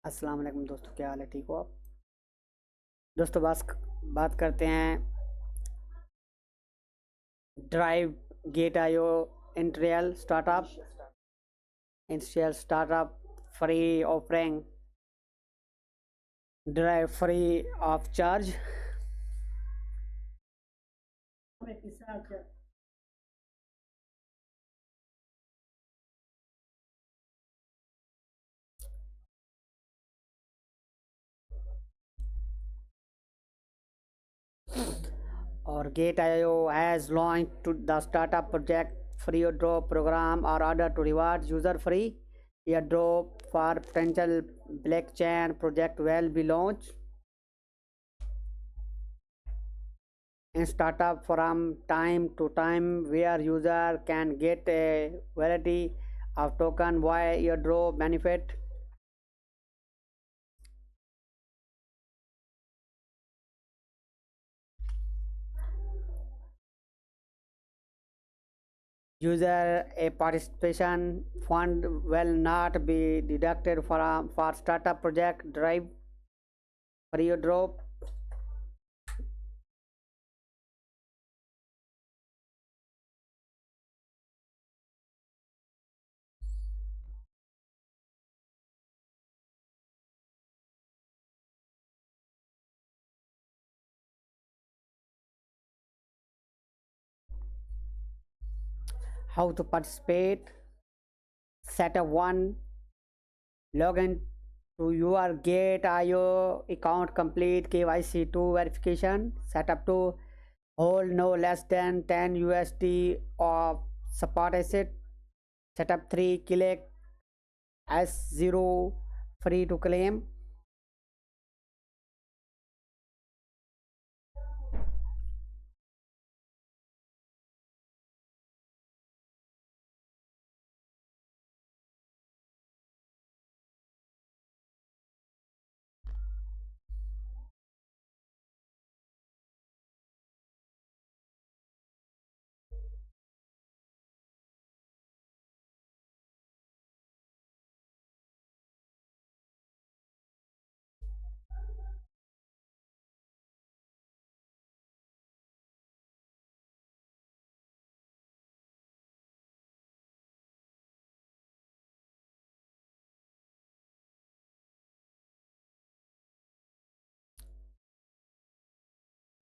अस्सलाम वालेकुम दोस्तों, क्या हाल है? ठीक हो आप दोस्तों? बात करते हैं drive get IO industrial startup free offering drive free of charge. और get IO has launched to the startup project free drop program or order to reward user free airdrop for potential blockchain project will be launched in startup from time to time where user can get a variety of token via airdrop benefit. User a participation fund will not be deducted for startup project drive for airdrop. How to participate? Setup 1. Log in to your Gate.io account, complete KYC 2 verification. Setup 2. Hold no less than 10 USD of support asset. Setup 3. Click S0 free to claim.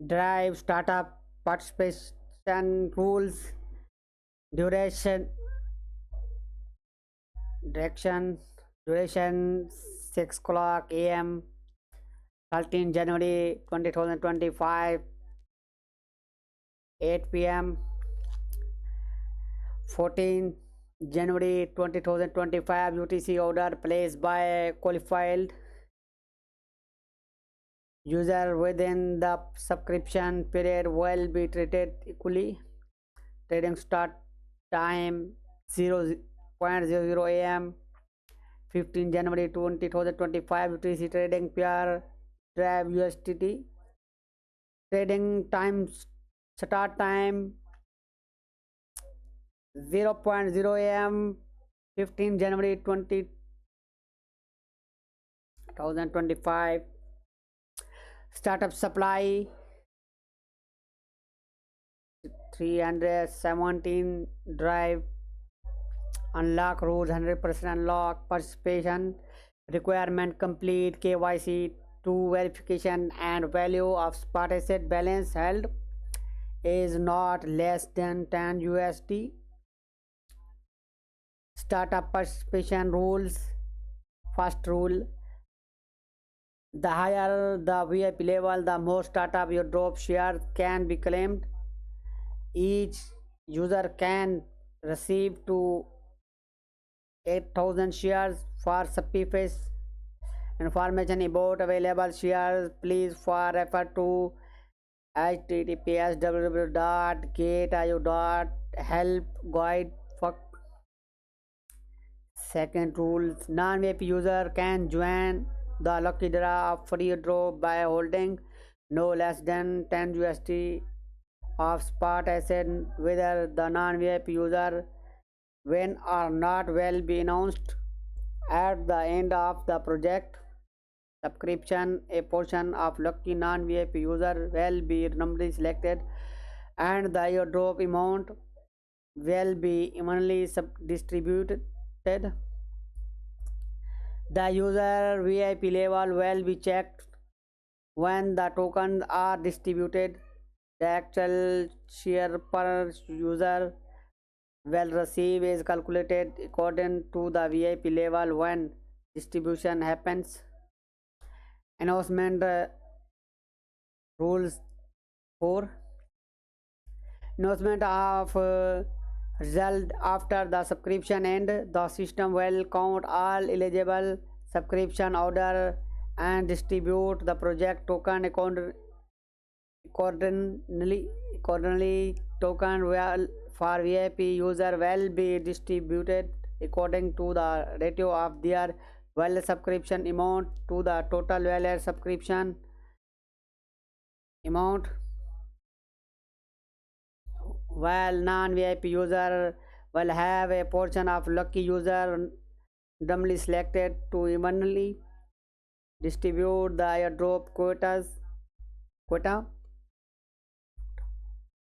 Drive startup participation rules. Duration direction duration 6 o'clock am 13 January 2025 8 p.m. 14 January 2025 UTC. Order placed by qualified user within the subscription period will be treated equally. Trading start time 0.00 am 15 January 2025 UTC. Trading pair drive USDT. Trading time start time 0.0 am 15 January 2025. Startup supply 317 drive. Unlock rules 100% unlock. Participation requirement: complete KYC 2 verification and value of spot asset balance held is not less than 10 USD. Startup participation rules. First rule: the higher the VIP level, the more startup your drop shares can be claimed. Each user can receive to 8,000 shares. For specific information about available shares, please refer to https://www.gateio.help guide. For second rule: non-VIP user can join the lucky draw of free draw by holding no less than 10 USD of spot asset. Whether the non-VIP user win or not will be announced at the end of the project. subscription, a portion of lucky non-VIP user will be randomly selected, and the airdrop amount will be evenly distributed. The user VIP level will be checked when the tokens are distributed. The actual share per user will receive is calculated according to the VIP level when distribution happens. Announcement rules 4. Announcement of result after the subscription end. The system will count all eligible subscription order and distribute the project token accordingly. Token will for VIP user will be distributed according to the ratio of their wallet subscription amount to the total wallet subscription amount, while non-VIP user will have a portion of lucky user randomly selected to evenly distribute the airdrop quota.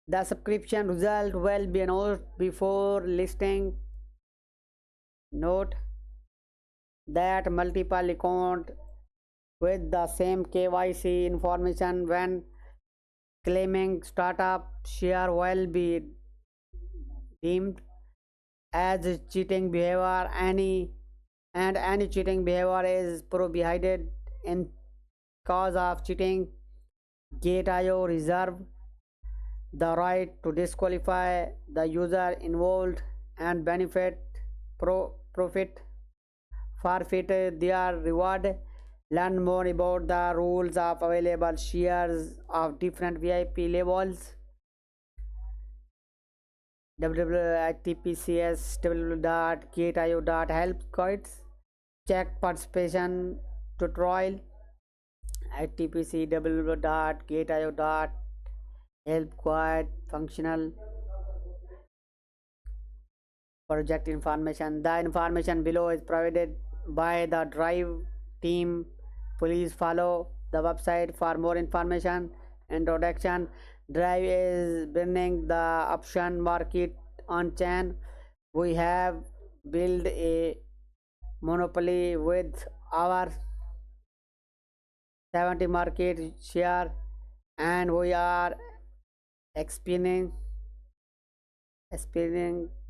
The subscription result will be announced before listing. Note that multiple accounts with the same KYC information when claiming startup share will be deemed as cheating behavior. Any cheating behavior is prohibited. In cause of cheating, Gate.io reserve the right to disqualify the user involved and profit forfeit their reward. Learn more about the rules of available shares of different VIP levels. www.tpcs www.gate.io.help guides. Check participation tutorial at tpc www.gate.io.help guide functional project information. The information below is provided by the Drive team. Please follow the website for more information. Introduction. Drive is bringing the option market on chain. We have built a monopoly with our 70 market share, and we are experiencing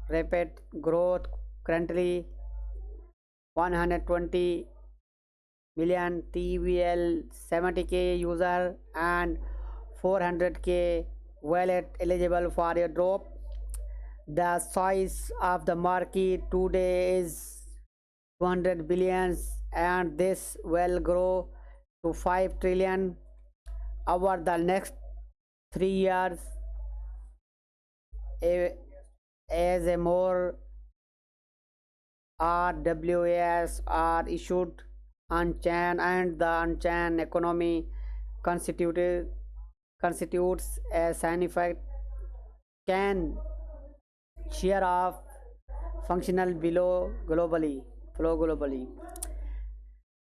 rapid growth. Currently 120 million TVL, 70k user and 400k wallet eligible for a drop. The size of the market today is 200 billions, and this will grow to 5 trillion over the next 3 years as a more RWAs are issued on chain, and the on-chain economy constitutes a significant share of functional globally.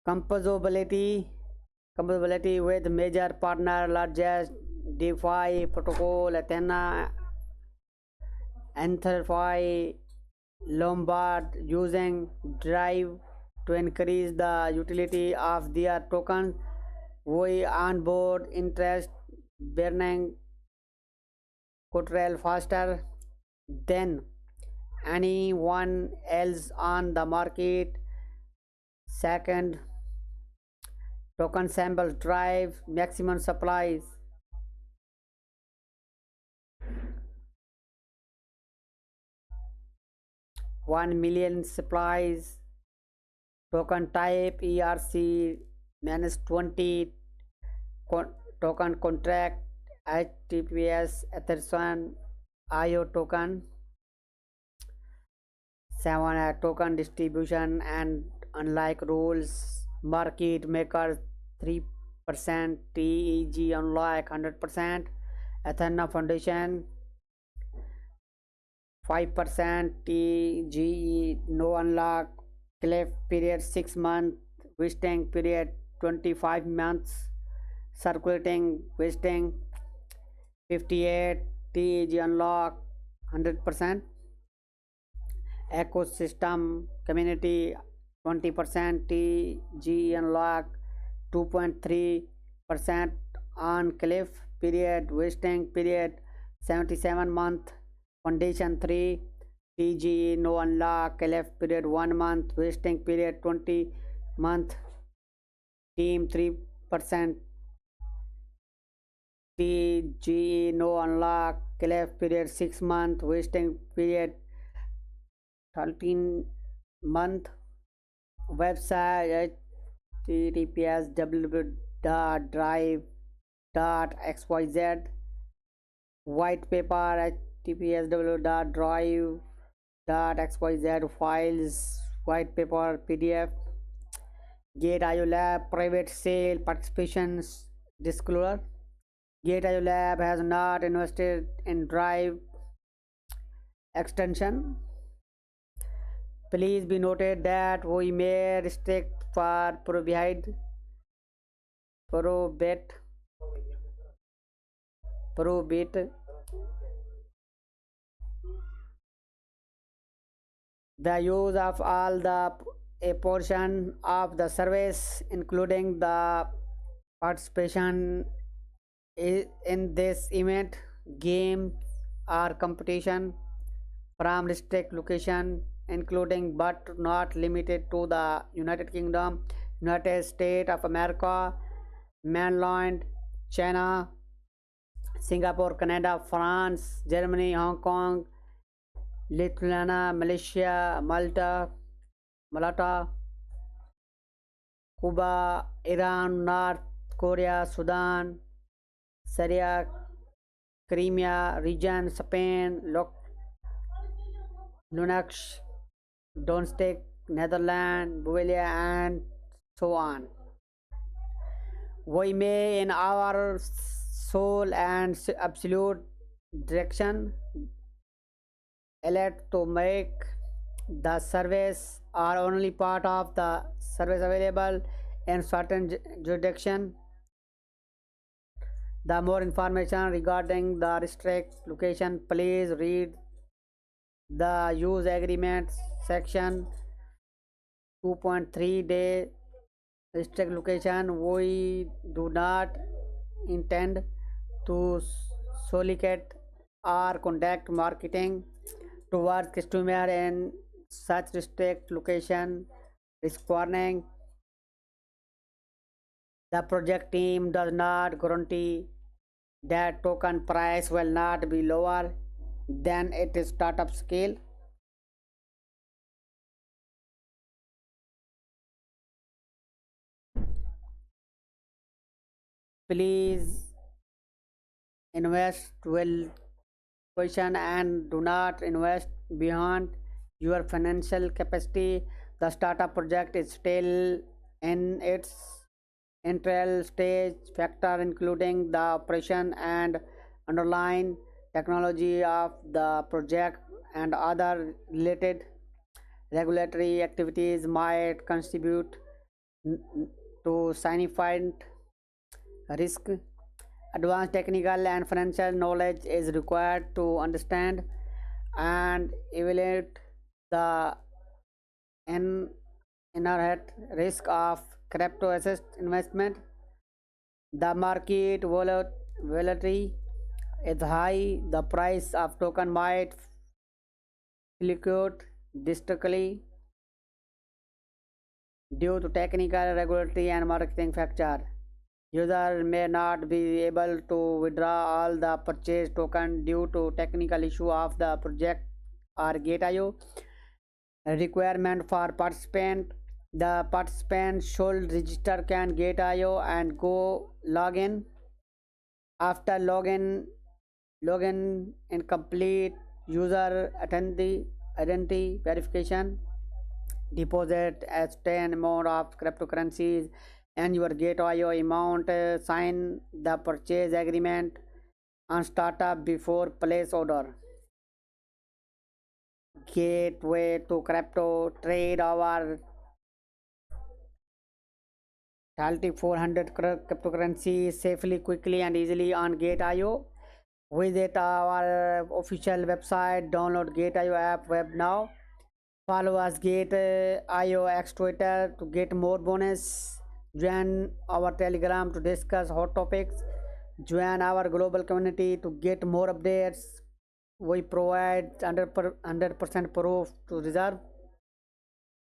Compatibility with major partner largest DeFi protocol Athena, Anthelphi, Lombard using Drive to increase the utility of their tokens. We onboard interest bearing collateral faster than anyone else on the market. Second, token samples drive maximum supplies. 1 million supplies. Token type ERC-20 token contract HTTPS Ethereum IO token. 7 token distribution and unlike rules market makers 3% TEG unlike 100%. Athena Foundation 5% TGE no unlock cliff period 6 month, vesting period 25 months circulating vesting. 58 TEG unlock 100%. Ecosystem community 20%. TG unlock 2.3%. On cliff period vesting period 77 month. Condition 3. TGE no unlock cliff period 1 month. Vesting period 20 month. Team 3%. TGE no unlock cliff period 6 month. Vesting period 13 month. Website https www.drive.xyz. White paper https www.drive.xyz. Files white paper PDF. Gate.io Lab private sale participations disclosure. Gate.io Lab has not invested in Drive extension. Please be noted that we may restrict for probate the use of all the a portion of the service, including the participation in this event, game or competition from restrict location, including but not limited to the United Kingdom, United States of America, mainland China, Singapore, Canada, France, Germany, Hong Kong, Lithuania, Malaysia, Malta, Cuba, Iran, North Korea, Sudan, Syria, Crimea region, Spain, Lunax, Donetsk, Netherlands, Bulgaria, and so on. We may, in our sole and absolute direction, elect to make the service or only part of the service available in certain jurisdiction. The more information regarding the restrict location, please read the use agreement section 2.3 day restrict location. We do not intend to solicit or conduct marketing towards customer in such restrict location. Risk warning: the project team does not guarantee that token price will not be lower than its startup scale. Please invest well question and do not invest beyond your financial capacity. The startup project is still in its initial stage factor, including the operation and underlying technology of the project and other related regulatory activities might contribute to significant risk. Advanced technical and financial knowledge is required to understand and evaluate the inherent risk of crypto asset investment. The market volatility is high. The price of token might fluctuate drastically due to technical, regulatory, and marketing factors. User may not be able to withdraw all the purchased token due to technical issue of the project or Gate.io. Requirement for participant: the participant should register can Gate.io and go login. After login and complete user identity verification, deposit a certain amount of cryptocurrencies and your Gate.io amount. Sign the purchase agreement on startup before place order. Gateway to crypto trade. Our Taltic 400 cryptocurrency safely, quickly, and easily on Gate.io. Visit our official website, download Gate.io app web now. Follow us Gate.io X Twitter to get more bonus. Join our Telegram to discuss hot topics. Join our global community to get more updates. We provide 100% proof to reserve.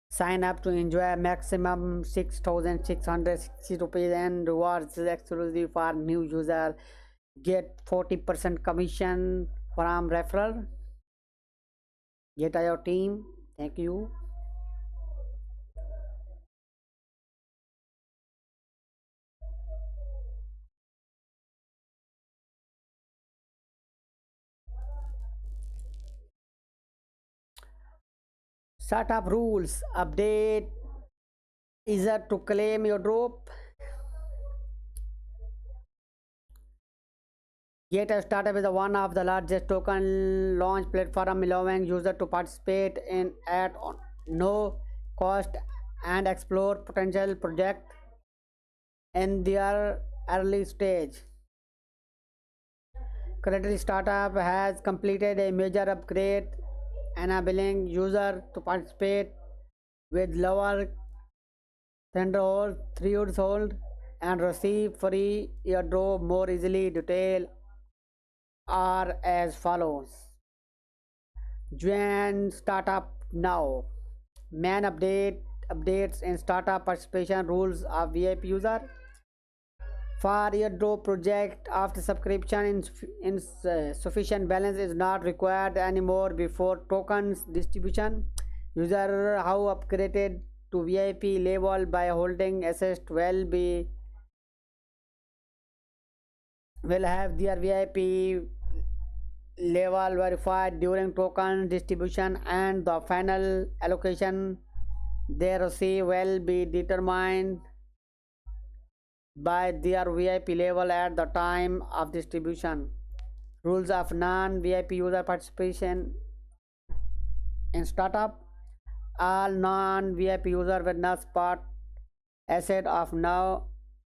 Sign up to enjoy maximum 6,660 rupees and rewards exclusive for new user. Get 40% commission from referral. Gate.io team, thank you. Startup rules update. Easier to claim your drop. Gate Startup is one of the largest token launch platform, allowing users to participate in at no cost and explore potential projects in their early stage. Currently, startup has completed a major upgrade, enabling users to participate with lower threshold and receive free airdrop more easily. Detail are as follows. Join startup now. Man updates and startup participation rules of VIP user. For airdrop project after subscription sufficient balance is not required anymore before tokens distribution. User how upgraded to VIP level by holding assets will have their VIP level verified during token distribution, and the final allocation they receive will be determined by their VIP level at the time of distribution. Rules of non-VIP user participation in startup. All non-VIP user with not spot asset of no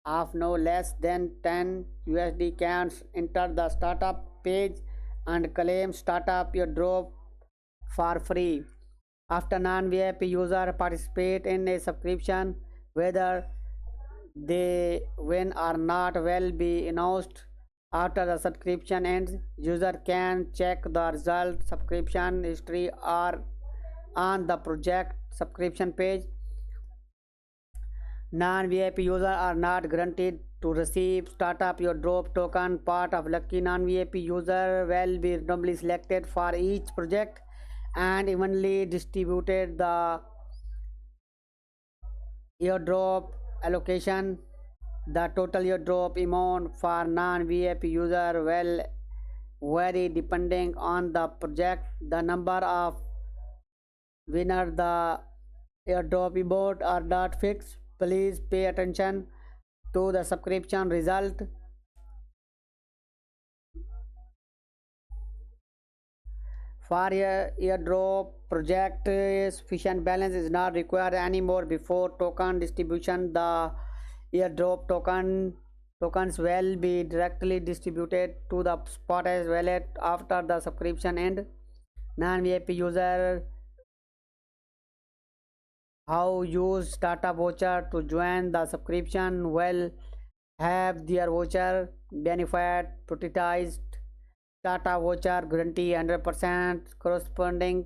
less than 10 USD can enter the startup page and claim startup your drop for free. After non-VIP user participate in a subscription, whether they win or not will be announced after the subscription ends. User can check the result subscription history or on the project subscription page. Non-VIP users are not guaranteed to receive startup your drop token. Part of lucky non-VIP user will be randomly selected for each project and evenly distributed the airdrop allocation. The total airdrop amount for non-VIP user will vary depending on the project. The number of winner the airdrop amount are not fixed. Please pay attention to the subscription result. For a airdrop project, sufficient balance is not required anymore before token distribution. The airdrop tokens will be directly distributed to the Spotify wallet after the subscription end. Non-VIP user how use startup voucher to join the subscription will have their voucher benefit prioritized. Startup voucher guarantee 100% corresponding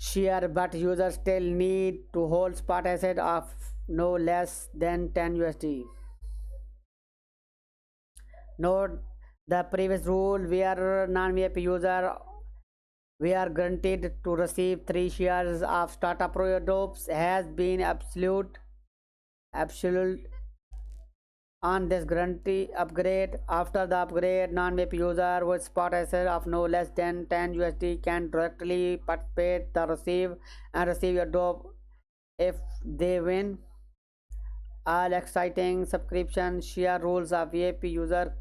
share, but users still need to hold spot asset of no less than 10 USD. Note the previous rule where non-VIP user we are guaranteed to receive 3 shares of startup airdrops has been absolute on this guarantee upgrade. After the upgrade, non-VIP user with spot asset of no less than 10 USD can directly participate the receive airdrop if they win. All exciting subscription share rules of VIP user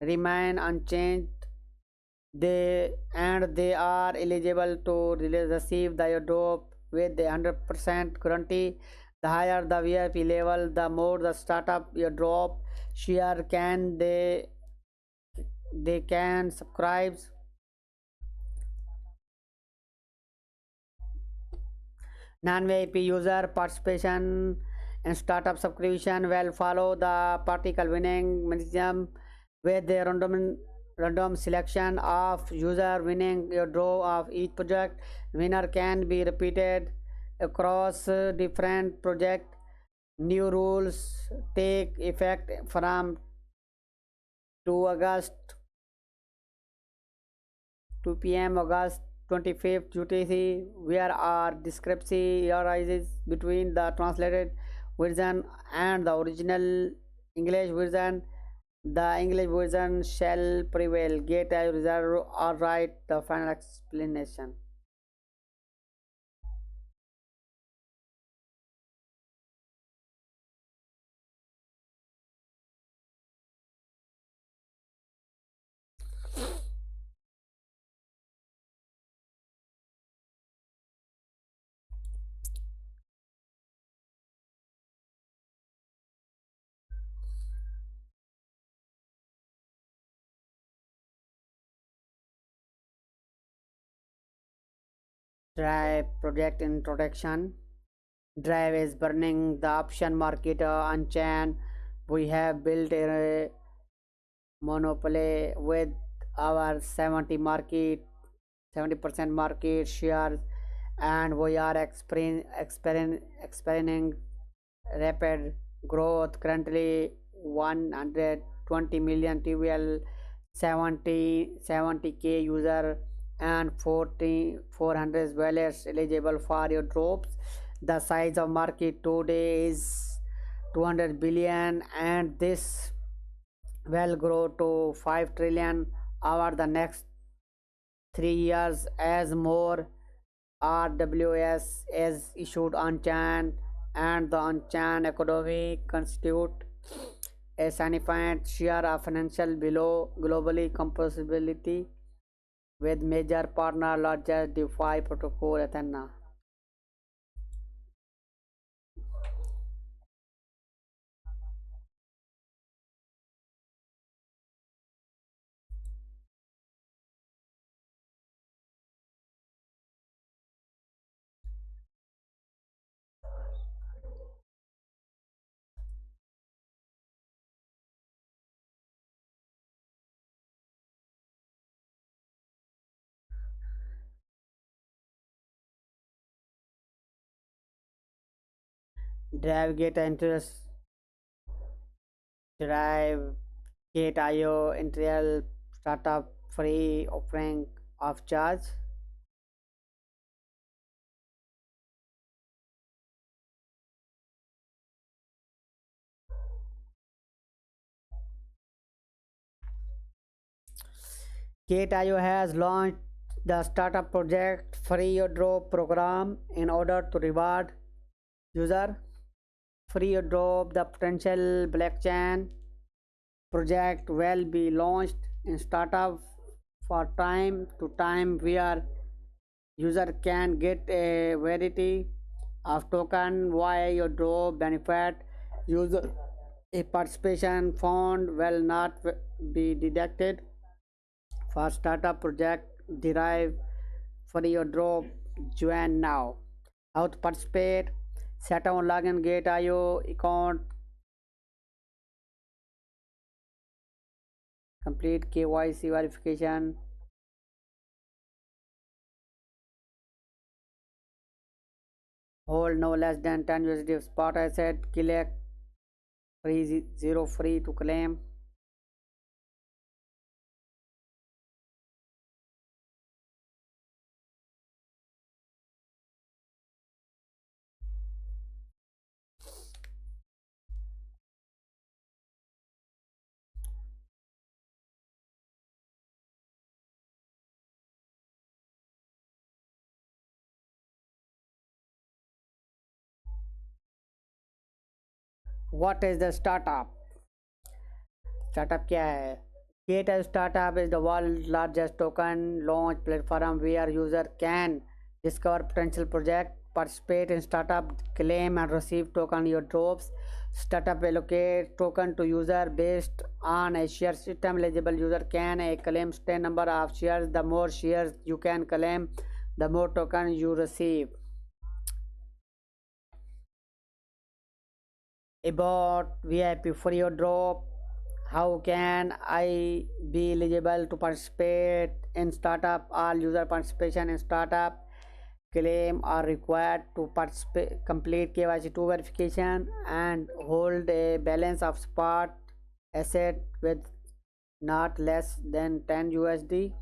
remain unchanged. They are eligible to receive the airdrop with the 100% guarantee. The higher the VIP level, the more the startup you drop share can they can subscribe. Non-VIP user participation in startup subscription will follow the particle winning mechanism with the random selection of user winning a draw of each project. Winner can be repeated across different project. New rules take effect from 2 August 2 p.m. August 25th UTC, where our discrepancy arises between the translated version and the original English version. The English version shall prevail. Get I reserve or write the final explanation. Drive project introduction. Drive is burning the option market on chain. We have built a monopoly with our 70% market share, and we are experiencing rapid growth. Currently 120 million TVL, 70k user, and 400 wallets eligible for your drops. The size of market today is 200 billion, and this will grow to 5 trillion over the next 3 years as more RWS is issued on chain, and the on chain economy constitute a significant share of financial below globally composability with major partner largest DeFi protocol Athena. Drive Gate interest Drive Gate IO Intel startup free offering of charge. Gate.io has launched the startup project free drop program in order to reward user free drop. The potential blockchain project will be launched in startup for time to time, where user can get a variety of token via your drop benefit. User a participation fund will not be deducted for startup project. Derive for your drop. Join now. How to participate? Set on login Gate.io account. Complete KYC verification. Hold no less than 10 USD of spot asset. Click free zero free to claim. What is the startup? Startup क्या है? Gate Startup is the world's largest token launch platform where user can discover potential project participate in startup, claim and receive token your drops. Startup allocate token to user based on a share system. Eligible user can claim 10 number of shares. The more shares you can claim, the more token you receive. About VIP for your drop. How can I be eligible to participate in startup? All user participation in startup claim are required to participate, complete KYC2 verification and hold a balance of spot asset with not less than 10 USD.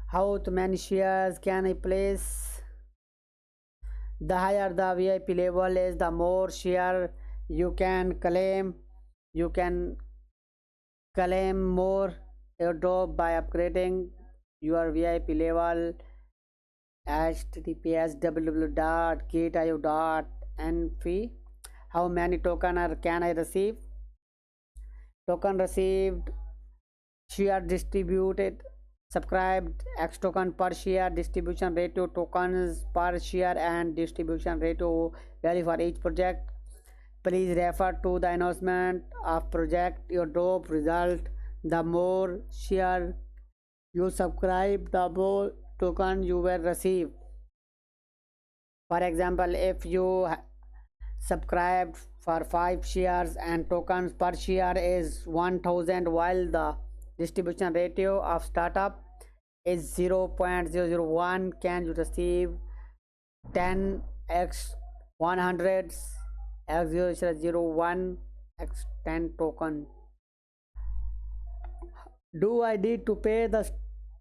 How many shares can I place? The higher the VIP level is, the more share you can claim. You can claim more airdrop by upgrading your VIP level. https www.gitio.nf. How many token can I receive? Token received, share distributed, subscribed, x token per share, distribution ratio, tokens per share and distribution ratio value for each project. Please refer to the announcement of project your drop result. The more share you subscribe, the more token you will receive. For example, if you subscribed for 5 shares and tokens per share is 1000, while the distribution ratio of startup is 0.001, can you receive 10x 100 x 0.01 x 10 token? Do I need to pay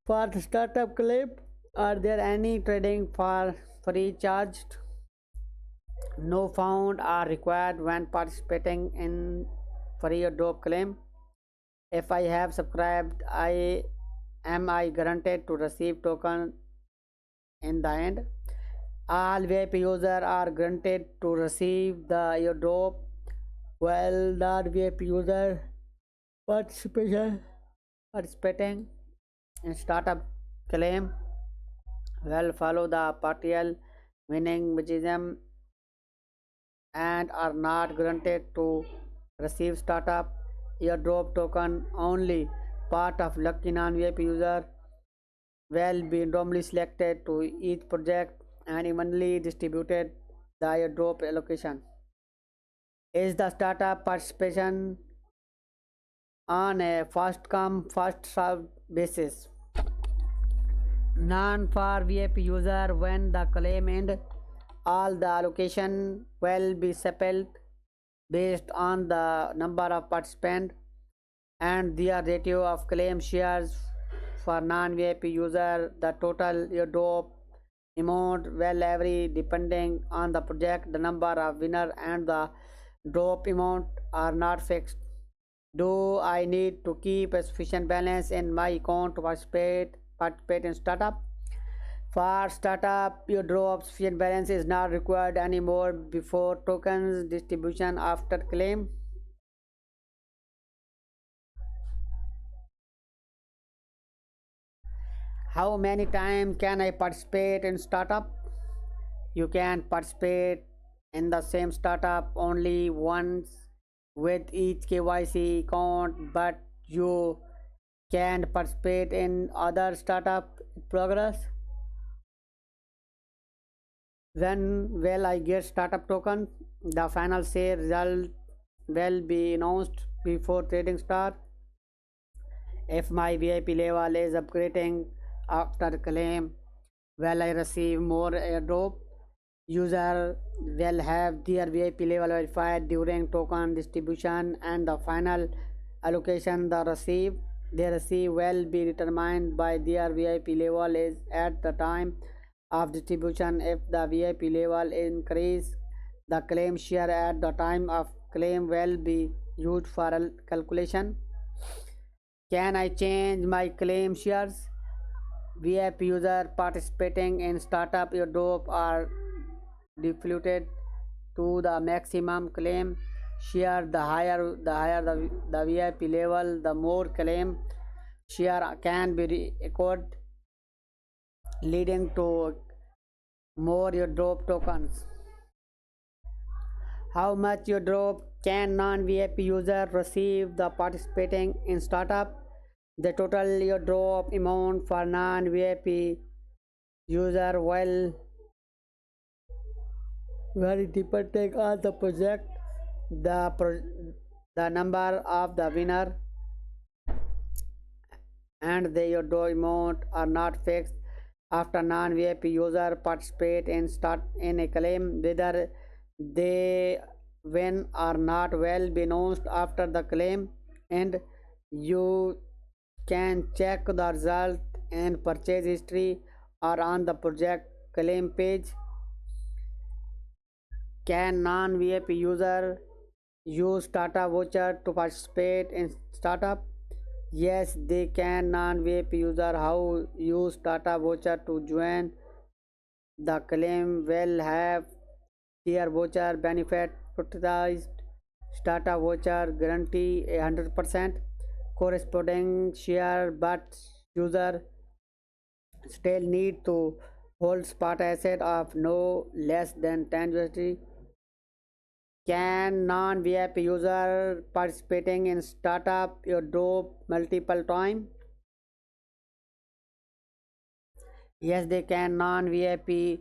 for the startup claim? Are there any trading for free charged? No found are required when participating in free drop claim. If I have subscribed, am I guaranteed to receive token in the end? All VIP users are granted to receive the airdrop, while non-VIP user participating in startup claim will follow the partial winning mechanism and are not granted to receive startup airdrop token. Only part of lucky non-VIP user will be randomly selected to each project and evenly distributed the airdrop allocation. Is the startup participation on a first come first served basis? None for VIP user. When the claim end, all the allocation will be settled based on the number of participants and their ratio of claim shares. For non-VIP user, the total airdrop amount will vary depending on the project. The number of winner and the drop amount are not fixed. Do I need to keep a sufficient balance in my account to participate in startup? For startup, your drop sufficient balance is not required anymore before tokens distribution after claim. How many times can I participate in startup? You can participate in the same startup only once with each KYC account, but you can participate in other startup progress. When will I get startup token? The final share result will be announced before trading start. If my VIP level is upgrading after claim, will I receive more airdrop? User will have their VIP level verified during token distribution and the final allocation they receive will be determined by their VIP level is at the time of distribution. If the VIP level increase, the claim share at the time of claim will be used for calculation. Can I change my claim shares? VIP user participating in startup airdrop are deflated to the maximum claim share. The VIP level, the more claim share can be recorded, leading to more your drop tokens. How much you drop? Can non-VIP user receive the participating in startup? The total your drop amount for non-VIP user will vary depending on the project. The the number of the winner and your draw amount are not fixed. After non-VIP user participate in start in a claim, whether they win or not will be announced after the claim, and you can check the result in purchase history or on the project claim page. Can non-VIP user use Tata voucher to participate in startup? Yes, they can. Non-VIP user how use Tata voucher to join the claim will have their voucher benefit prioritized. Tata voucher guarantee 100% corresponding share, but user still need to hold spot asset of no less than 10 USD. Can non-VIP user participating in startup your drop multiple time? Yes, they can. Non-VIP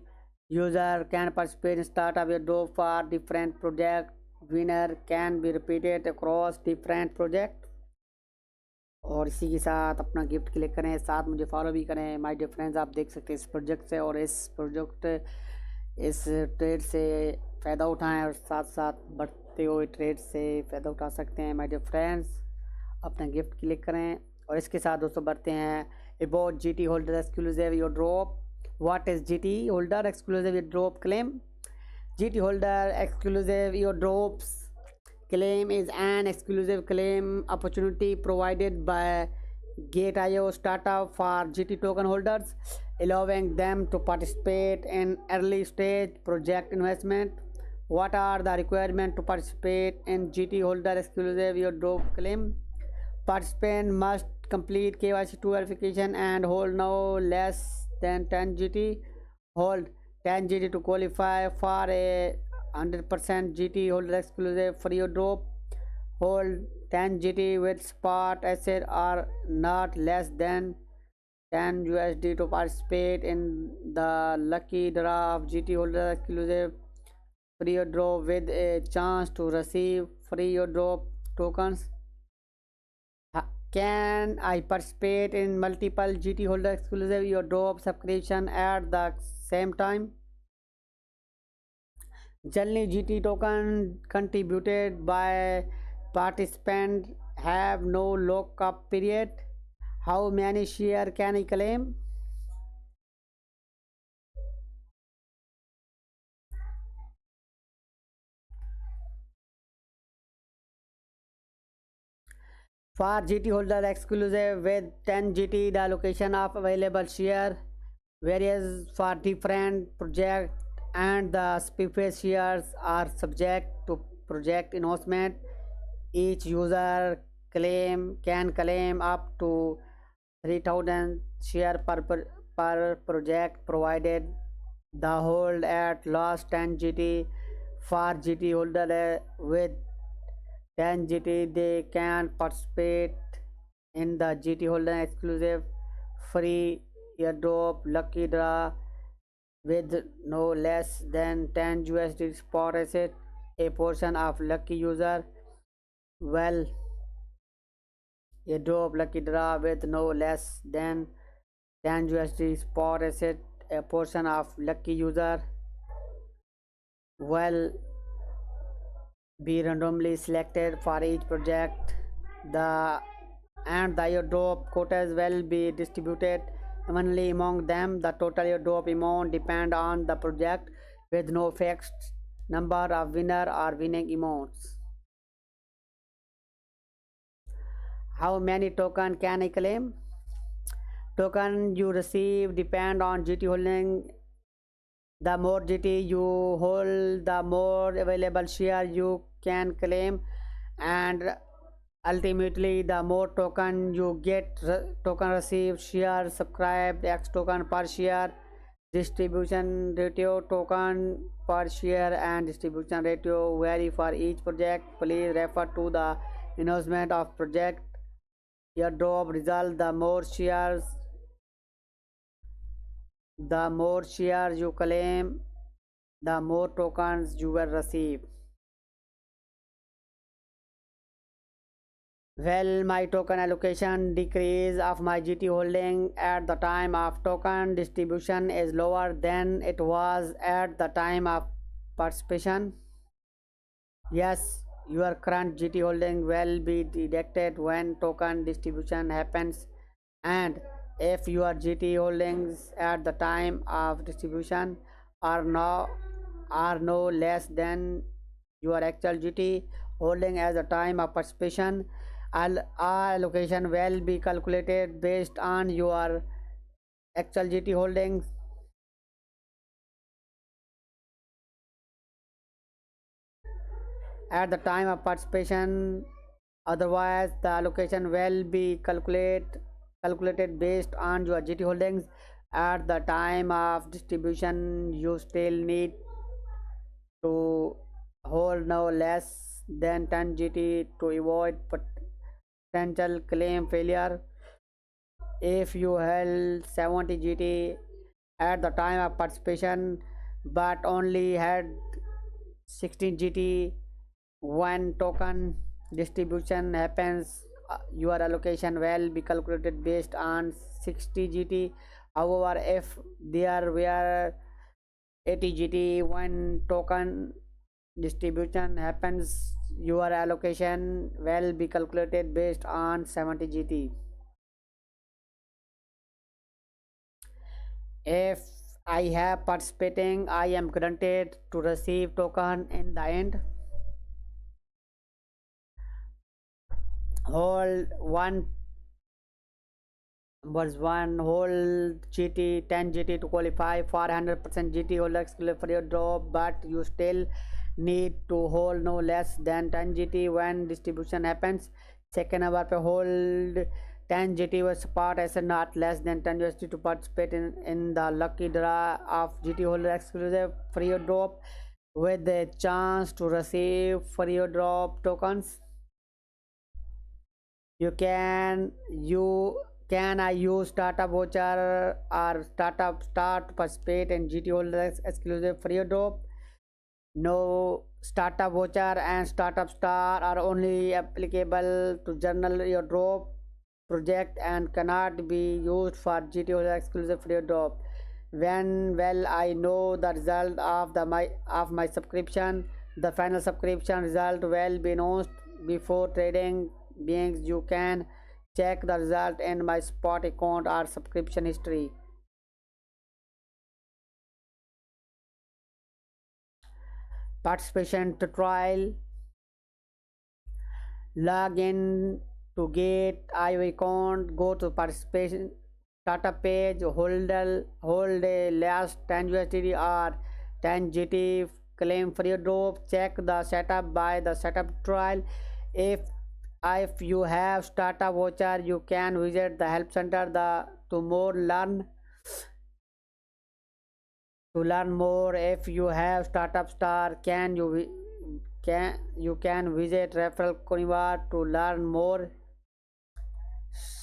user can participate in startup your drop for different project. Winner can be repeated across different project. और इसी के साथ अपना gift click करें, साथ मुझे follow भी करें। माय डियर फ्रेंड्स, आप देख सकते हैं इस प्रोजेक्ट से और इस ट्रेड से फ़ायदा उठाएं और साथ साथ बढ़ते हुए ट्रेड से फ़ायदा उठा सकते हैं। माय डियर फ्रेंड्स, अपना गिफ्ट क्लिक करें और इसके साथ दोस्तों बढ़ते हैं about GT holder exclusive your drop. What is GT holder exclusive your drop claim? GT holder exclusive your drops claim is an exclusive claim opportunity provided by Gate.io startup for GT token holders, allowing them to participate in early stage project investment. What are the requirements to participate in GT holder exclusive your drop claim? Participant must complete KYC2 verification and hold no less than 10 GT. Hold 10 GT to qualify for a 100% GT holder exclusive for your drop. Hold 10 GT with spot asset or not less than 10 USD to participate in the lucky draw of GT holder exclusive free your drop with a chance to receive free your drop tokens. Can I participate in multiple GT holder exclusive your drop subscription at the same time? Generally, GT token contributed by participant have no lock-up period. How many share can I claim? For GT holder exclusive with 10 GT, the allocation of available share varies for different project and the specific shares are subject to project announcement. Each user can claim up to 3000 share per project provided the hold at last 10 GT. For GT holder with 10 GT, they can participate in the GT holder exclusive free airdrop lucky draw with no less than 10 USD spot asset. A portion of lucky user will airdrop lucky draw with no less than 10 USD spot asset. A portion of lucky user will be randomly selected for each project. The airdrop quotas will be distributed evenly among them. The total airdrop amount depend on the project with no fixed number of winner or winning amounts. How many token can I claim? Token you receive depend on GT holding. The more GT you hold, the more available share you can claim, and ultimately the more token you get, token received, share subscribed, x token per share, distribution ratio, token per share and distribution ratio vary for each project. Please refer to the announcement of project airdrop result. The more shares you claim, the more tokens you will receive. Well, my token allocation decrease of my GT holding at the time of token distribution is lower than it was at the time of participation. Yes, your current GT holding will be deducted when token distribution happens, and if your GT holdings at the time of distribution are no less than your actual GT holding at the time of participation, all allocation will be calculated based on your actual GT holdings at the time of participation. Otherwise, the allocation will be calculated based on your GT holdings at the time of distribution. You still need to hold no less than 10 GT to avoid potential claim failure. If you held 70 GT at the time of participation but only had 16 GT when token distribution happens, your allocation will be calculated based on 60 GT. However, if there were 80 GT when token distribution happens, your allocation will be calculated based on 70 GT. If I have participating, I am granted to receive token in the end. Hold one was one whole GT 10 GT to qualify for 100% GT holder exclusive for your drop, but you still need to hold no less than 10 GT when distribution happens. Second number पे hold 10 GT was part as not less than 10 USD to participate in the lucky draw of GT holder exclusive for your drop with the chance to receive for your drop tokens. You can I use startup voucher or startup star to participate in GT holders exclusive free drop? No, startup voucher and startup star are only applicable to journal your drop project and cannot be used for GT holder exclusive free drop. When will I know the result of my subscription? The final subscription result will be announced before trading beings. You can check the result in my spot account or subscription history. Participation to trial. Log in to get IO account. Go to participation startup page. Hold a last 10 USDT or 10 GT. Claim free drop. Check the setup by the setup trial. If you have startup voucher, you can visit the help center to learn more. If you have startup star, you can visit referral Konivar to learn more.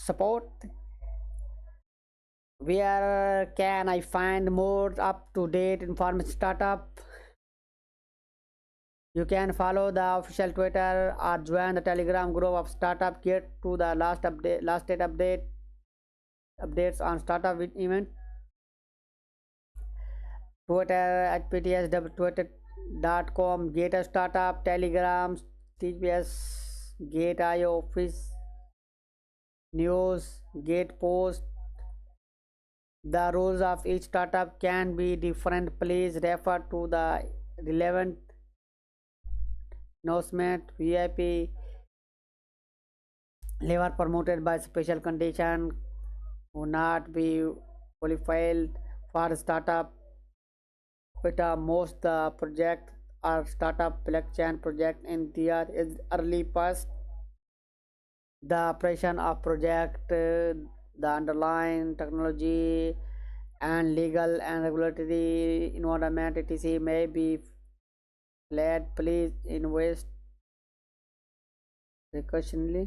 Support. Where can I find more up to date information startup? You can follow the official Twitter or join the Telegram group of startup. Get to the last date updates on startup event. Twitter at ptsw.twitter.com, Get a startup, Telegram, TPS, Get IO office news, Get post. The rules of each startup can be different. Please refer to the relevant announcement. VIP lever promoted by special condition will not be qualified for startup quota. Most the project or startup blockchain project in their is early past. The operation of project, the underlying technology and legal and regulatory environment etc may be flat. Please invest precautionally.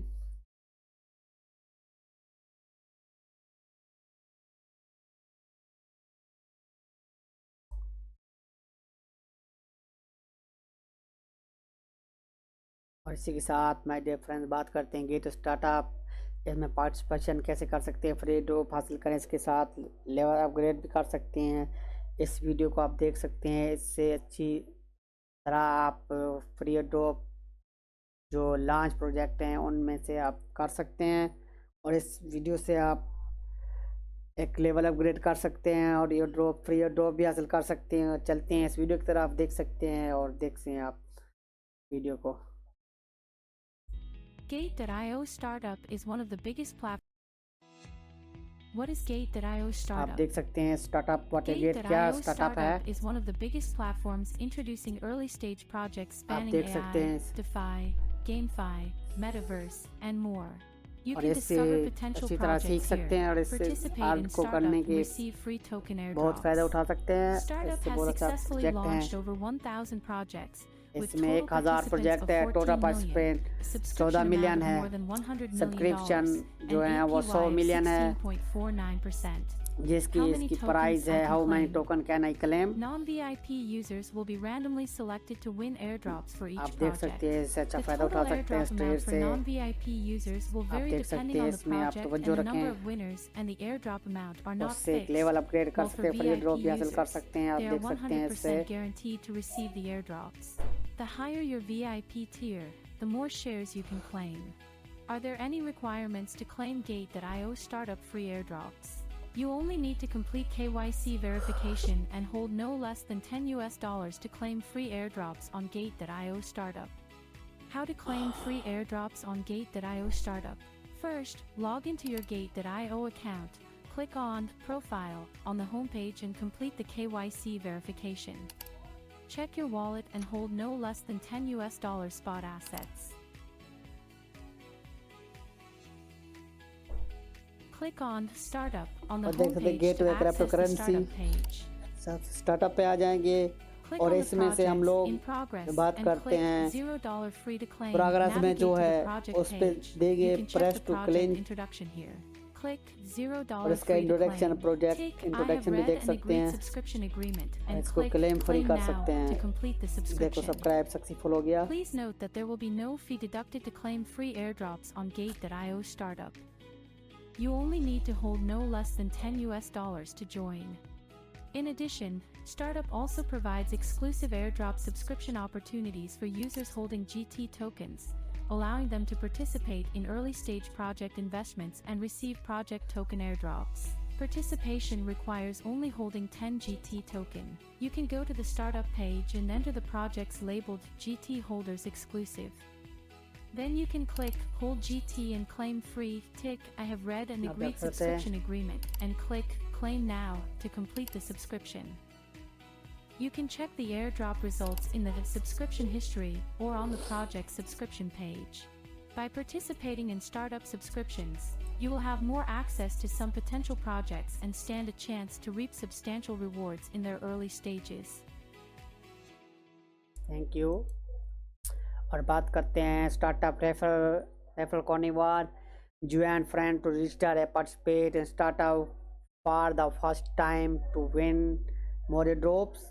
और इसी के साथ my dear friends बात करते हैं gate startup, इसमें participation कैसे कर सकते हैं, फ्री ड्रॉप हासिल करें, इसके साथ लेवल अपग्रेड भी कर सकते हैं। इस वीडियो को आप देख सकते हैं, इससे अच्छी तरह आप फ्री ड्रॉप जो लॉन्च प्रोजेक्ट हैं उनमें से आप कर सकते हैं, और इस वीडियो से आप एक लेवल अपग्रेड कर सकते हैं और ये ड्रॉप फ्री ड्रॉप भी हासिल कर सकते हैं। चलते हैं इस वीडियो की तरह, आप देख सकते हैं और देखते हैं आप वीडियो को। Gate.io startup is one of the biggest platforms. What is Gate.io आप startup? देख सकते हैं स्टार्टअप व्हाट गेट क्या Gate.io स्टार्टअप है। startup is one of the biggest platforms introducing early stage projects आप spanning देख सकते AI, हैं DeFi, GameFi, Metaverse, and more. You और can इससे discover potential अच्छी तरह सीख projects सकते हैं here, और इससे participate in आर्ट को करने startup, and के receive free token बहुत फ़ायदा airdrops. उठा सकते हैं। Startup इससे has बहुत अच्छा successfully प्रोजेक्ट हैं। launched over 1,000 projects, with इसमें total 1000 participants प्रोजेक्ट of है, 14 total million, participant a 14 subscription amount million of है, more than $100 सब्सक्रिप्शन million, जो and है वो 100 APY of मिलियन है, 16.49%. जिसकी How many इसकी tokens प्राइस I है can how many claim? Token can I claim. Non-VIP users will be randomly selected to win airdrops for आप each देख project. सकते हैं, इससे अच्छा The फ़ायदा total उठा सकते हैं airdrop इस ट्रेड amount for से। non-VIP users will आप vary देख सकते depending हैं, on the इसमें आप project, and तवज्जो the number रखें, of winners and the airdrop amount are not उससे एक fixed. लेवल अपग्रेड कर While सकते for हैं, फ्री VIP ड्रॉप भी हासिल कर users, सकते हैं। आप they are देख सकते हैं इससे 100% guaranteed to receive the airdrops. The higher your VIP tier, the more shares you can claim. Are there any requirements to claim Gate.io startup free airdrops? You only need to complete KYC verification and hold no less than $10 to claim free airdrops on Gate.io startup. How to claim free airdrops on Gate.io startup? First, log into your Gate.io account. Click on Profile on the homepage and complete the KYC verification. Check your wallet and hold no less than $10 spot assets. Click on Startup on the और देख सकते हैं homepage get to way access the cryptocurrency startup page. Startup पे आ जाएंगे Click और on the इसमें से हम projects लोग in progress बात and करते click हैं $0 free to claim. प्रोग्रेस में Navigate जो to the है project उस पे page. देंगे You can check press the to project claim, introduction here. Click और $0 इसका free to introduction claim. Project Tick I have introduction भी read देख and सकते agreed हैं subscription agreement और and इसको click क्लेम फ्री claim कर now सकते to हैं। complete the देखो subscription. सब्सक्राइब सक्सेसफुल हो गया। Please note that there will be no fee deducted to claim free airdrops on Gate.io startup. You only need to hold no less than $10 to join. In addition, Startup also provides exclusive airdrop subscription opportunities for users holding GT tokens, allowing them to participate in early-stage project investments and receive project token airdrops. Participation requires only holding 10 GT token. You can go to the startup page and enter the projects labeled GT holders exclusive. Then you can click Hold GT and claim free, tick I have read and आप agreed देख सकते हैं। subscription agreement, and click Claim Now to complete the subscription. You can check the airdrop results in the subscription history or on the project subscription page. By participating in startup subscriptions, you will have more access to some potential projects and stand a chance to reap substantial rewards in their early stages. Thank you. और बात करते हैं startup referral carnival join friend to register a participate in startup for the first time to win more drops.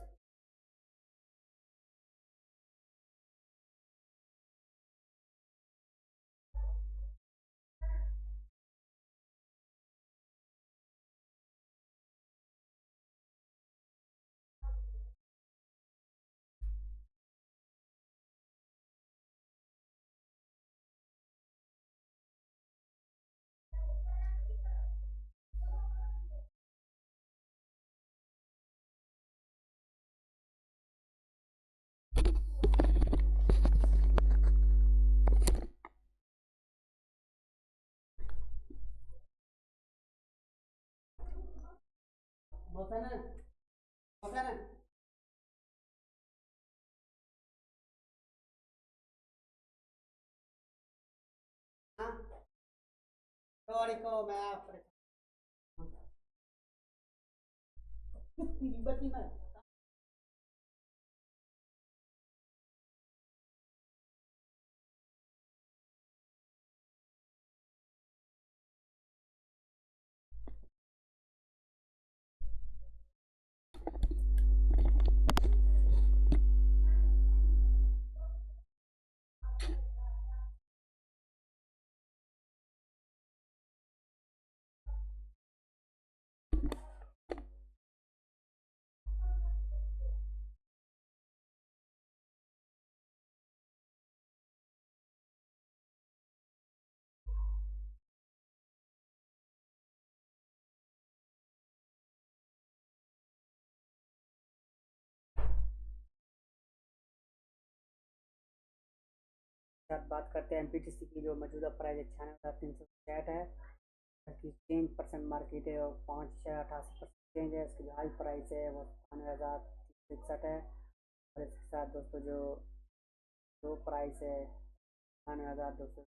Assalamualaikum, maaf. Ribet nih, Mas. साथ बात करते हैं MPTC की जो मौजूदा प्राइस 96,360 है। इसकी चेंज परसेंट मार्केट है और 5.88% चेंज है। इसकी जो हाई प्राइस है वो 96,361 है। और इसके साथ दोस्तों जो लो प्राइस है 96,200।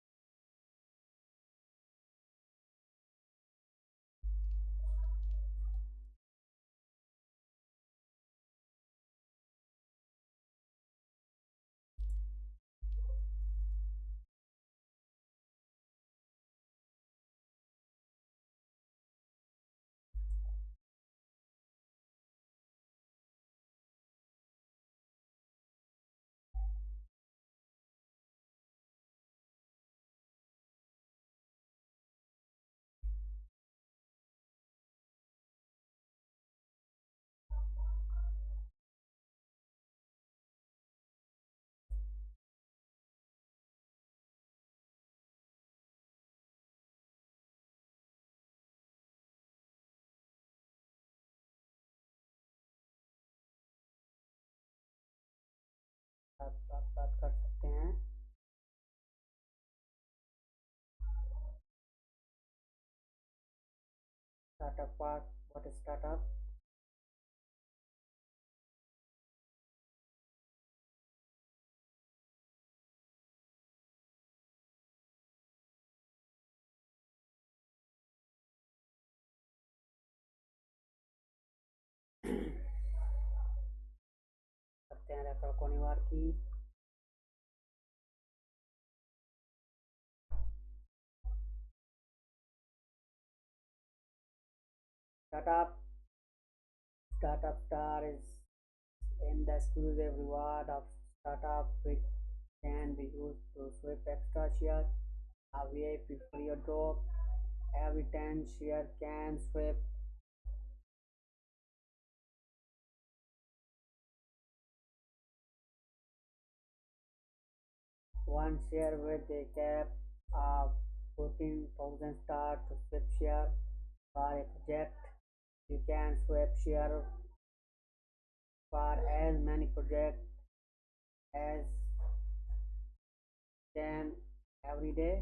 बात कर सकते हैं। Startup part, what is startup? करते हैं रेफर कोनिवार की। Startup Star is in the exclusive reward of startup which can be used to swap extra share. A VIP free drop. Every 10 share can swap one share with a cap of 14,000 star to swap share for a project. You can swap share for as many projects as can every day.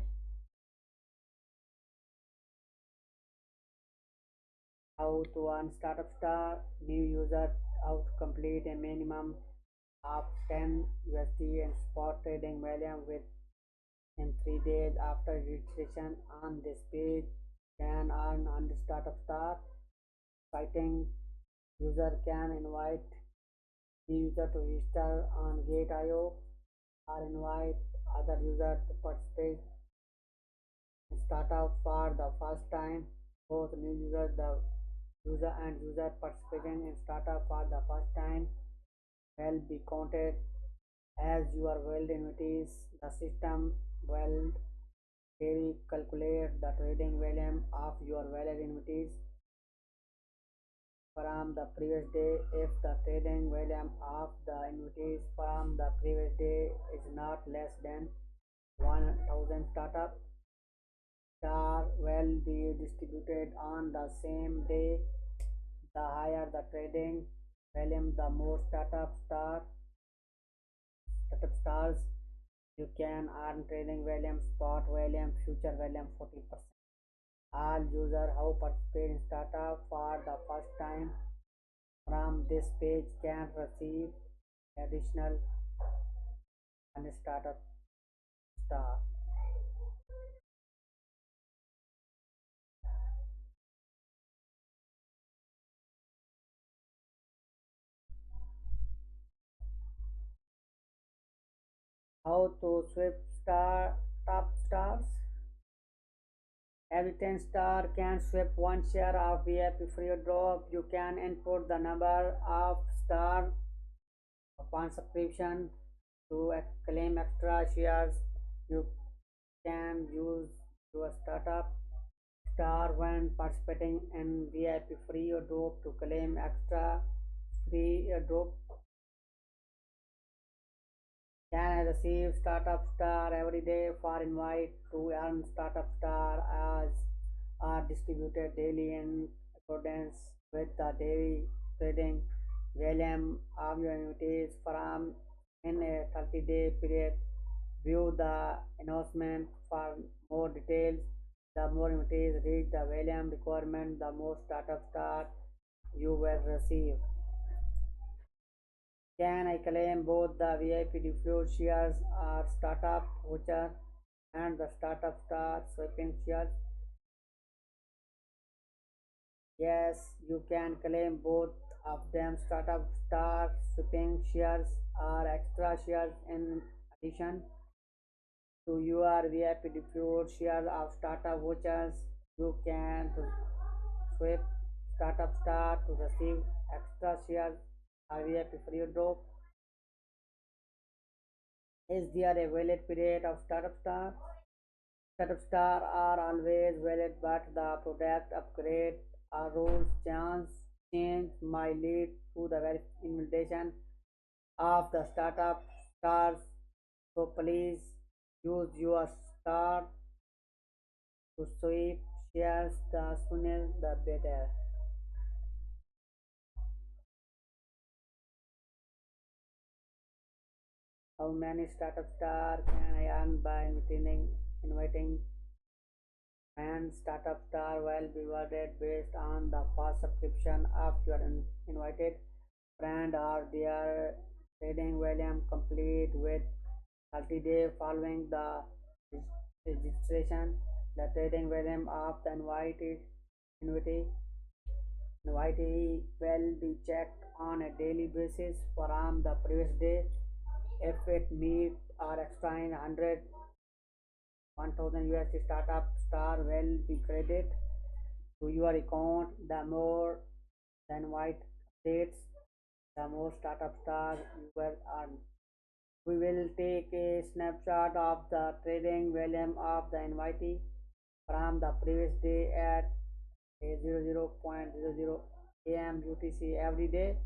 How to earn startup star? New user how to complete a minimum of 10 USD in spot trading volume in 3 days after registration on this page can earn on the startup star. Citing user can invite the user to register on Gate.io or invite other users to participate in startup for the first time. Both new users, the user and user participating in startup for the first time will be counted as your valid invitees. The system will calculate the trading volume of your valid invitees from the previous day. If the trading volume of the invitees from the previous day is not less than 1,000 startup star will be distributed on the same day. The higher the trading volume, the more startup stars you can earn. Trading volume, spot volume, future volume 40%. All users who participate in startup for the first time from this page can receive additional and startup star. How to sweep top stars. Every 10 star can sweep one share of VIP free drop. You can input the number of stars upon subscription to claim extra shares. You can use your startup star when participating in VIP free drop to claim extra free drop. Can receive startup star every day for invite to earn startup star as are distributed daily in accordance with the daily trading volume of your invitees from in a 30-day period. View the announcement for more details. The more invitees reach the volume requirement, the more startup star you will receive. Can I claim both the VIP diffuse shares or startup voucher and the startup star sweeping shares? Yes, you can claim both of them. Startup star sweeping shares or extra shares in addition to your VIP diffuse shares of startup vouchers. You can sweep startup star to receive extra shares or VIP free drop. Is there a valid period of startup star? Startup star are always valid, but the product upgrade or rules change might lead to the invalidation of the startup stars. So please use your star to sweep shares. The sooner the better. How many startup star can I earn by inviting and startup star will be rewarded based on the first subscription of your invited friend or their trading volume complete with 30 days following the registration. The trading volume of the invitee will be checked on a daily basis from the previous day. If it meets or exceeds 1000 USD, startup star will be credited to your account. The more the invite updates, the more startup star you will earn. We will take a snapshot of the trading volume of the invitee from the previous day at 00.00 am UTC every day.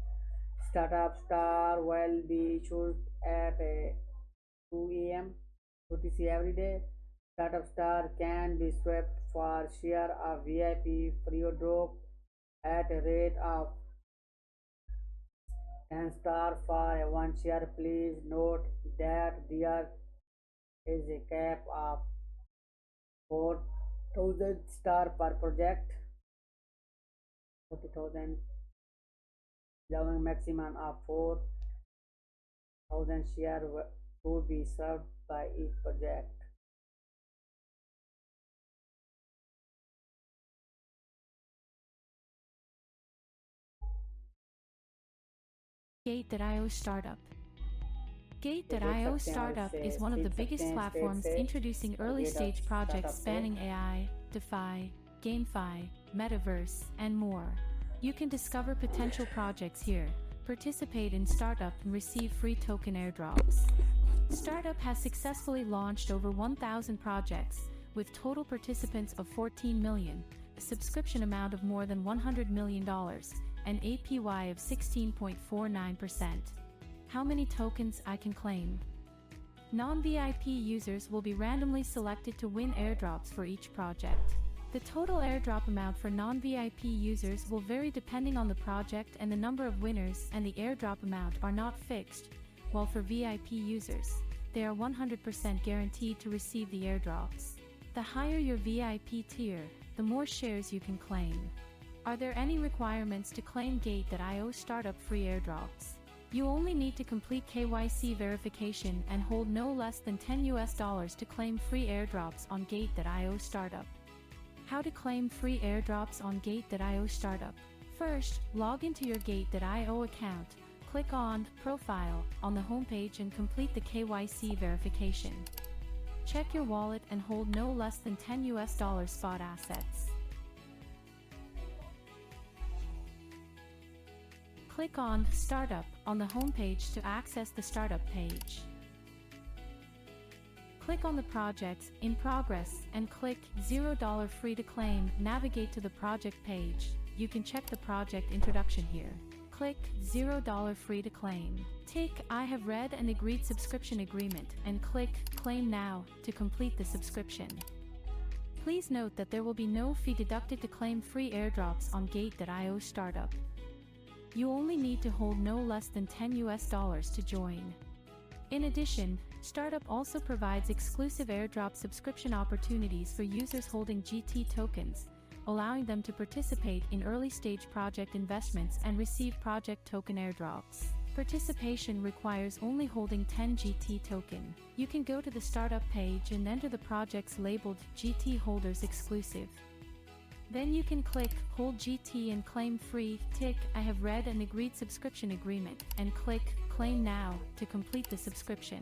Startup star will be issued at 2 am UTC every day. Startup star can be swept for share of VIP free drop at a rate of 10 star for one share. Please note that there is a cap of 4,000 star per project, 40,000, allowing maximum of 4,000 share to be served by each project. Gate.io Startup. Gate.io Startup is one of the biggest platforms introducing early-stage projects spanning AI, DeFi, GameFi, Metaverse, and more. You can discover potential projects here, participate in Startup, and receive free token airdrops. Startup has successfully launched over 1,000 projects, with total participants of 14 million, a subscription amount of more than $100 million, and APY of 16.49%. How many tokens I can claim? Non-VIP users will be randomly selected to win airdrops for each project. The total airdrop amount for non-VIP users will vary depending on the project, and the number of winners and the airdrop amount are not fixed, while for VIP users, they are 100% guaranteed to receive the airdrops. The higher your VIP tier, the more shares you can claim. Are there any requirements to claim Gate.io Startup free airdrops? You only need to complete KYC verification and hold no less than $10 to claim free airdrops on Gate.io Startup. How to claim free airdrops on Gate.io Startup? First, log into your Gate.io account, click on Profile on the homepage and complete the KYC verification. Check your wallet and hold no less than $10 spot assets. Click on Startup on the homepage to access the startup page. Click on the projects in progress and click $0 free to claim. Navigate to the project page. You can check the project introduction here. Click $0 free to claim. Tick I have read and agreed subscription agreement and click Claim Now to complete the subscription. Please note that there will be no fee deducted to claim free airdrops on Gate.io startup. You only need to hold no less than $10 to join. In addition, Startup also provides exclusive airdrop subscription opportunities for users holding GT tokens, allowing them to participate in early-stage project investments and receive project token airdrops. Participation requires only holding 10 GT token. You can go to the startup page and enter the projects labeled GT Holders Exclusive. Then you can click Hold GT and claim free, tick I have read and agreed subscription agreement, and click Claim Now to complete the subscription.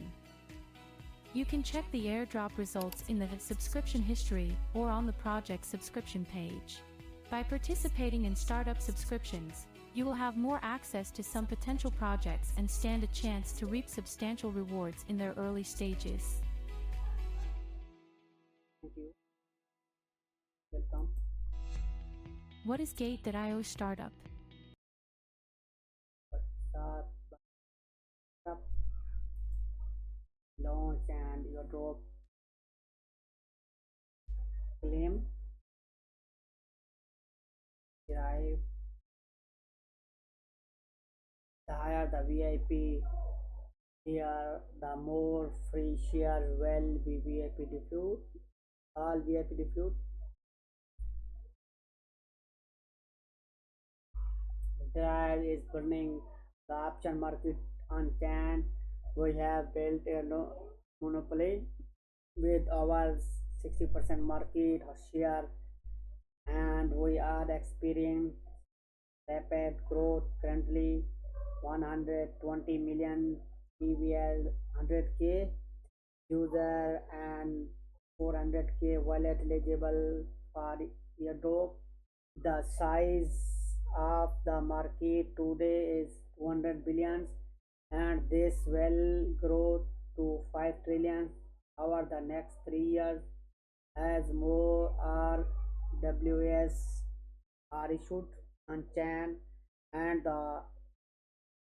You can check the airdrop results in the subscription history or on the project subscription page. By participating in startup subscriptions, you will have more access to some potential projects and stand a chance to reap substantial rewards in their early stages. Thank you. Welcome. What is Gate.io startup? Start, launch and your drop claim, drive, the higher the VIP, here the more free shares will be VIP diffuse, all VIP diffuse. Drive is burning the option market on Chan. We have built a monopoly with our 60% market share, and we are experiencing rapid growth. Currently 120 million TVL, 100k user and 400k wallet eligible for airdrop. The size of the market today is 200 billion and this will grow to 5 trillion over the next 3 years as more RWS are issued on Chan, and the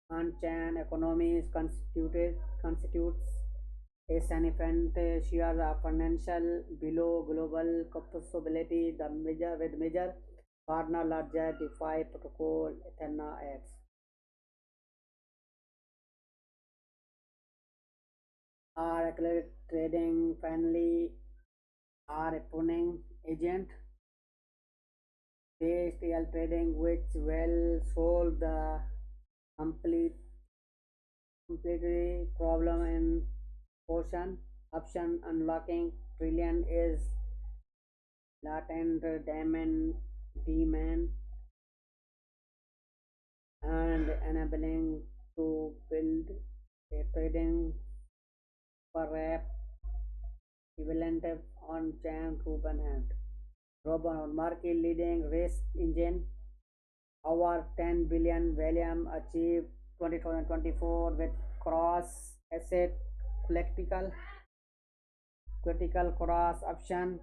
on-chain economy constitutes a significant share of financial below global profitability. The major partner larger DeFi protocol EtherNet are accurate trading finally are a pruning agent based AL trading which will solve the completely problem in option unlocking trillion is latent demand and enabling to build a trading per app equivalent on chain Rubenhand. Robinhood market leading risk engine. Our 10 billion volume achieved 2024 with cross asset critical cross option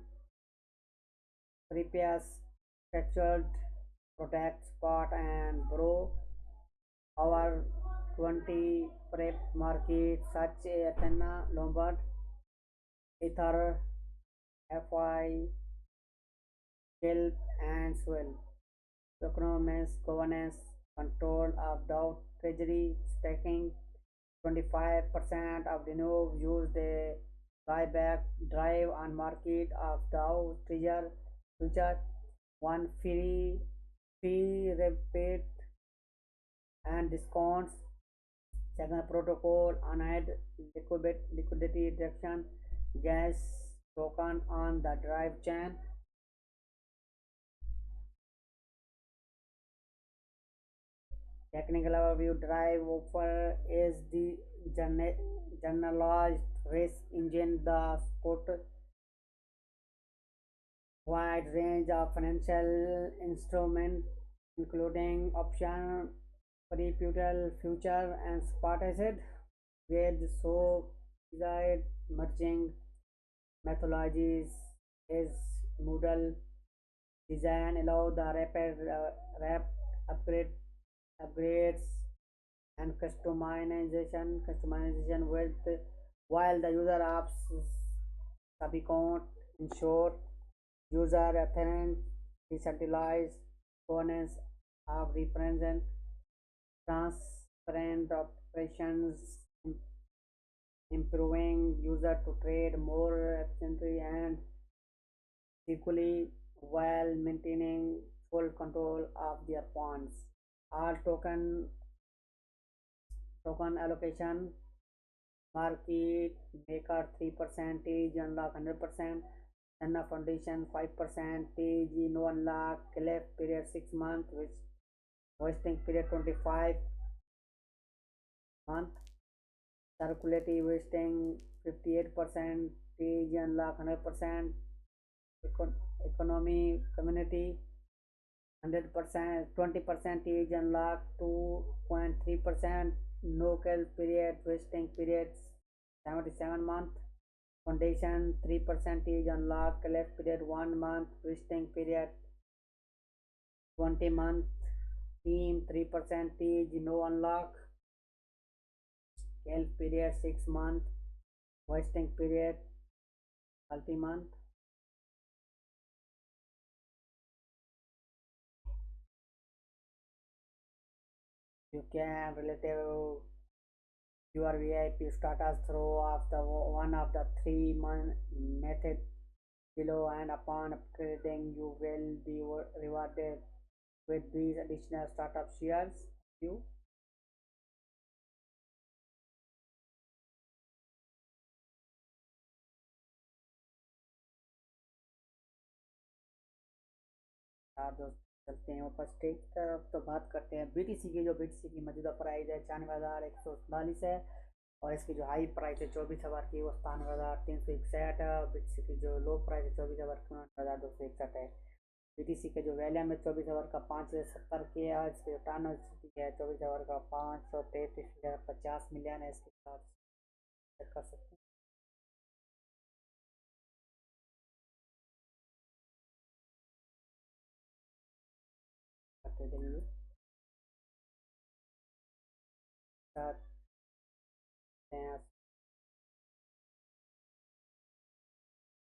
previous structured protect spot and bro. Our 20 prep market such as Athena, Lombard, Ether, FI, Kelp and Swell. Economics, governance, control of DAO treasury staking. 25% of the node used a buyback drive on market of DAO treasure future. One free rebate and discounts. Second protocol on liquidity reduction gas token on the drive chain. Technical overview. Drive offer is the generalized race engine. The sport wide range of financial instruments, including option, perpetual future, and spot asset, with so desired merging methodologies is Moodle design allow the rapid upgrade upgrades and customization with while the user apps subicon ensure user authentic decentralized governance of represent transparent operations, improving user to trade more efficiently and equally while maintaining full control of their funds. All token allocation market maker 3% unlock 100%, Anna Foundation 5% no unlock cliff period 6 months which vesting period 25 month, circulative vesting 58% unlock 100%, economy community 100%, 20% unlock 2.3%, no kill period, wasting periods 77 month, foundation 3% unlock, left period 1 month, wasting period 20 month, team 3% no unlock, kill period 6 month, wasting period 30 month. You can relative your VIP status through of the one of the three method below, and upon upgrading you will be rewarded with these additional startup shares. You दोस्त चलते हैं वापस stage की तरफ, तो बात करते हैं बीटीसी की। जो बीटीसी की मौजूदा प्राइस है 94,147 है और इसकी जो हाई प्राइस है 24,000 की, वो 97,361 है। बीटीसी की जो लो प्राइस है 24,261 है। बीटीसी के जो वैल्यूम है 24,000 का 570 के है। इसकी जो टर्न है 24,000 का 533,50 मिलियन है। इसके साथ चेक कर सकते हैं। देंगे साथ